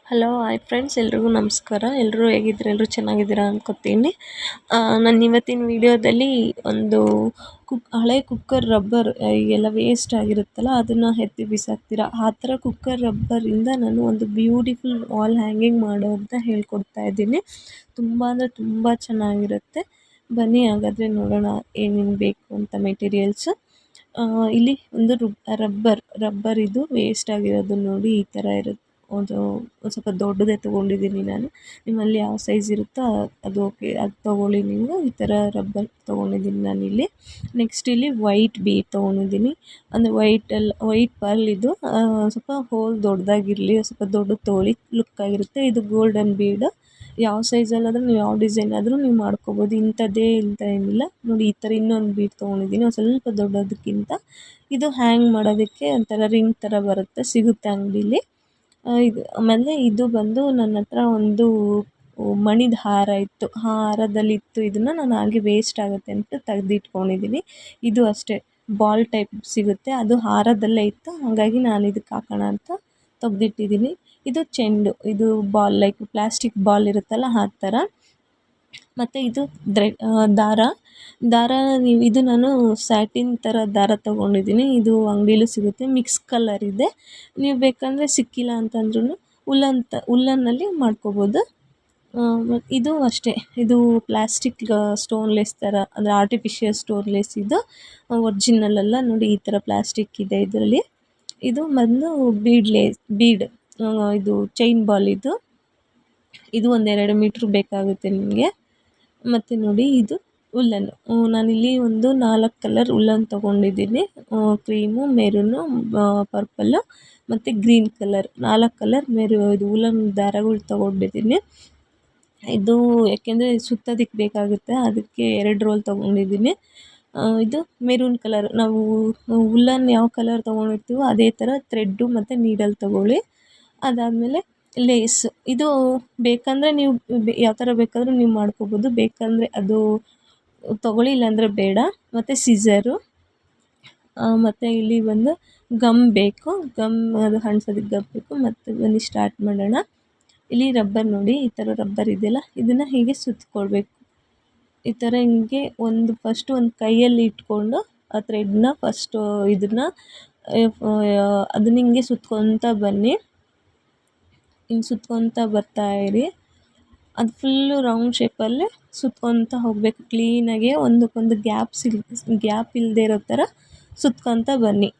Hello hi friends, ಎಲ್ರಿಗೂ ನಮಸ್ಕಾರ. ಎಲ್ಲರೂ ಹೇಗಿದ್ದೀರಾ? ಎಲ್ಲರೂ ಚೆನ್ನಾಗಿದ್ದೀರಾ ಅನ್ಕೋತೀನಿ. ನಾನು ಇವತ್ತಿನ ವಿಡಿಯೋದಲ್ಲಿ ಒಂದು ಹಳೆ ಕುಕ್ಕರ್ ರಬ್ಬರ್ ಈಗೆಲ್ಲ ವೇಸ್ಟ್ ಆಗಿರುತ್ತಲ್ಲ, ಅದನ್ನು ಎತ್ತಿ ಬಿಸಾಕ್ತೀರಾ, ಆ ಥರ ಕುಕ್ಕರ್ ರಬ್ಬರಿಂದ ನಾನು ಒಂದು ಬ್ಯೂಟಿಫುಲ್ ವಾಲ್ ಹ್ಯಾಂಗಿಂಗ್ ಮಾಡೋ ಅಂತ ಹೇಳ್ಕೊಡ್ತಾ ಇದ್ದೀನಿ. ತುಂಬ ಅಂದರೆ ತುಂಬ ಚೆನ್ನಾಗಿರುತ್ತೆ. ಬನ್ನಿ ಹಾಗಾದರೆ ನೋಡೋಣ ಏನೇನು ಬೇಕು ಅಂತ ಮೆಟೀರಿಯಲ್ಸು. ಇಲ್ಲಿ ಒಂದು ರಬ್ಬರ್ ಇದು ವೇಸ್ಟ್ ಆಗಿರೋದು ನೋಡಿ, ಈ ಥರ ಇರುತ್ತೆ. ಒಂದು ಸ್ವಲ್ಪ ದೊಡ್ಡದೇ ತೊಗೊಂಡಿದ್ದೀನಿ ನಾನು. ನಿಮ್ಮಲ್ಲಿ ಯಾವ ಸೈಜ್ ಇರುತ್ತೋ ಅದು ಓಕೆ, ಅದು ತೊಗೊಳ್ಳಿ ನೀವು. ಈ ಥರ ರಬ್ಬರ್ ತೊಗೊಂಡಿದ್ದೀನಿ ನಾನಿಲ್ಲಿ. ನೆಕ್ಸ್ಟ್ ಇಲ್ಲಿ ವೈಟ್ ಬೀಡ್ ತೊಗೊಂಡಿದ್ದೀನಿ. ಅಂದರೆ ವೈಟ್ ಪರ್ಲ್ ಇದು. ಸ್ವಲ್ಪ ಹೋಲ್ ದೊಡ್ಡದಾಗಿರಲಿ, ಸ್ವಲ್ಪ ದೊಡ್ಡದು ತೊಗೊಳ್ಳಿ, ಲುಕ್ಕಾಗಿರುತ್ತೆ. ಇದು ಗೋಲ್ಡನ್ ಬೀಡ್. ಯಾವ ಸೈಜಲ್ಲಾದರೂ ನೀವು ಯಾವ ಡಿಸೈನ್ ಆದರೂ ನೀವು ಮಾಡ್ಕೋಬೋದು. ಇಂಥದ್ದೇ ಅಂತ ಏನಿಲ್ಲ ನೋಡಿ. ಈ ಥರ ಇನ್ನೊಂದು ಬೀಡ್ ತೊಗೊಂಡಿದ್ದೀನಿ, ಒಂದು ಸ್ವಲ್ಪ ದೊಡ್ಡದಕ್ಕಿಂತ. ಇದು ಹ್ಯಾಂಗ್ ಮಾಡೋದಕ್ಕೆ ಒಂಥರ ರಿಂಗ್ ಥರ ಬರುತ್ತೆ, ಸಿಗುತ್ತೆ ಅಂಗಡೀಲಿ. ಇದು ಆಮೇಲೆ ಇದು ಬಂದು ನನ್ನ ಹತ್ರ ಒಂದು ಮಣಿದ ಹಾರ ಇತ್ತು. ಹಾರದಲ್ಲಿತ್ತು, ಇದನ್ನು ನಾನು ಹಾಗೆ ವೇಸ್ಟ್ ಆಗುತ್ತೆ ಅಂತ ತೆಗೆದಿಟ್ಕೊಂಡಿದ್ದೀನಿ. ಇದು ಅಷ್ಟೇ ಬಾಲ್ ಟೈಪ್ ಸಿಗುತ್ತೆ, ಅದು ಹಾರದಲ್ಲೇ ಇತ್ತು, ಹಾಗಾಗಿ ನಾನು ಇದಕ್ಕೆ ಹಾಕೋಣ ಅಂತ ತೆಗ್ದಿಟ್ಟಿದ್ದೀನಿ. ಇದು ಚೆಂಡು, ಇದು ಬಾಲ್ ಲೈಕ್ ಪ್ಲಾಸ್ಟಿಕ್ ಬಾಲ್ ಇರುತ್ತಲ್ಲ ಆ ಥರ. ಮತ್ತು ಇದು ದಾರ ಇದು ನಾನು ಸ್ಯಾಟಿನ್ ಥರ ದಾರ ತೊಗೊಂಡಿದ್ದೀನಿ. ಇದು ಅಂಗಡೀಲೂ ಸಿಗುತ್ತೆ, ಮಿಕ್ಸ್ ಕಲರ್ ಇದೆ. ನೀವು ಬೇಕಂದರೆ ಸಿಕ್ಕಿಲ್ಲ ಅಂತಂದ್ರೂ ಉಲ್ಲನ್ನಲ್ಲಿ ಮಾಡ್ಕೋಬೋದು. ಇದು ಅಷ್ಟೇ, ಇದು ಪ್ಲಾಸ್ಟಿಕ್ ಸ್ಟೋನ್ಲೆಸ್ ಥರ, ಅಂದರೆ ಆರ್ಟಿಫಿಷಿಯಲ್ ಸ್ಟೋನ್ಲೆಸ್ ಇದು, ಒರ್ಜಿನಲ್ ಅಲ್ಲ ನೋಡಿ. ಈ ಥರ ಪ್ಲಾಸ್ಟಿಕ್ ಇದೆ ಇದರಲ್ಲಿ. ಇದು ಮೊದಲು ಬೀಡ್ ಇದು ಚೈನ್ ಬಾಲ್ ಇದು ಒಂದು 2 ಮೀಟ್ರ್ ಬೇಕಾಗುತ್ತೆ ನಿಮಗೆ. ಮತ್ತು ನೋಡಿ ಇದು ಉಲ್ಲನ್ನು. ನಾನಿಲ್ಲಿ ಒಂದು 4 ಕಲರ್ ಉಲ್ಲನ್ ತೊಗೊಂಡಿದ್ದೀನಿ. ಕ್ರೀಮು, ಮೆರೂನು, ಪರ್ಪಲ್ಲು ಮತ್ತು ಗ್ರೀನ್ ಕಲರ್, 4 ಕಲರ್ ಇದು ಉಲ್ಲನ್ ದಾರಗಳು ತೊಗೊಂಡಿದ್ದೀನಿ. ಇದು ಯಾಕೆಂದರೆ ಸುತ್ತೋದಕ್ಕೆ ಬೇಕಾಗುತ್ತೆ, ಅದಕ್ಕೆ 2 ರೋಲ್ ತೊಗೊಂಡಿದ್ದೀನಿ. ಇದು ಮೆರೂನ್ ಕಲರ್. ನಾವು ಉಲ್ಲನ್ ಯಾವ ಕಲರ್ ತೊಗೊಂಡಿರ್ತೀವೋ ಅದೇ ಥರ ಥ್ರೆಡ್ಡು ಮತ್ತು ನೀಡಲ್ ತೊಗೊಳ್ಳಿ. ಅದಾದಮೇಲೆ ಲೇಸ್. ಇದು ಬೇಕಂದರೆ ನೀವು ಯಾವ ಥರ ಬೇಕಾದರೂ ನೀವು ಮಾಡ್ಕೋಬೋದು, ಬೇಕಂದರೆ ಅದು ತೊಗೊಳ್ಳಿ, ಇಲ್ಲಾಂದರೆ ಬೇಡ. ಮತ್ತು ಸಿಸರು, ಮತ್ತು ಇಲ್ಲಿ ಬಂದು ಗಮ್ ಬೇಕು, ಅದು ಅಂಟ್ಸೋದಕ್ಕೆ ಗಮ್ ಬೇಕು. ಮತ್ತು ಬನ್ನಿ ಸ್ಟಾರ್ಟ್ ಮಾಡೋಣ. ಇಲ್ಲಿ ರಬ್ಬರ್ ನೋಡಿ, ಈ ಥರ ರಬ್ಬರ್ ಇದೆಯಲ್ಲ, ಇದನ್ನು ಹೀಗೆ ಸುತ್ತಕೊಳ್ಬೇಕು. ಈ ಥರ ಹಿಂಗೆ ಫಸ್ಟು ಒಂದು ಕೈಯಲ್ಲಿ ಇಟ್ಕೊಂಡು ಆ ಥ್ರೆಡ್ನ ಫಸ್ಟು ಅದನ್ನ ಹಿಂಗೆ ಸುತ್ಕೊತಾ ಬನ್ನಿ. ಹಿಂಗೆ ಸುತ್ಕೊತಾ ಬರ್ತಾಯಿರಿ. ಅದು ಫುಲ್ಲು ರೌಂಡ್ ಶೇಪಲ್ಲೇ ಸುತ್ಕೊತಾ ಹೋಗಬೇಕು ಕ್ಲೀನಾಗೆ. ಒಂದಕ್ಕೊಂದು ಗ್ಯಾಪ್ ಇಲ್ಲದೆ ಇರೋ ಥರ ಸುತ್ಕೊತಾ ಬನ್ನಿ.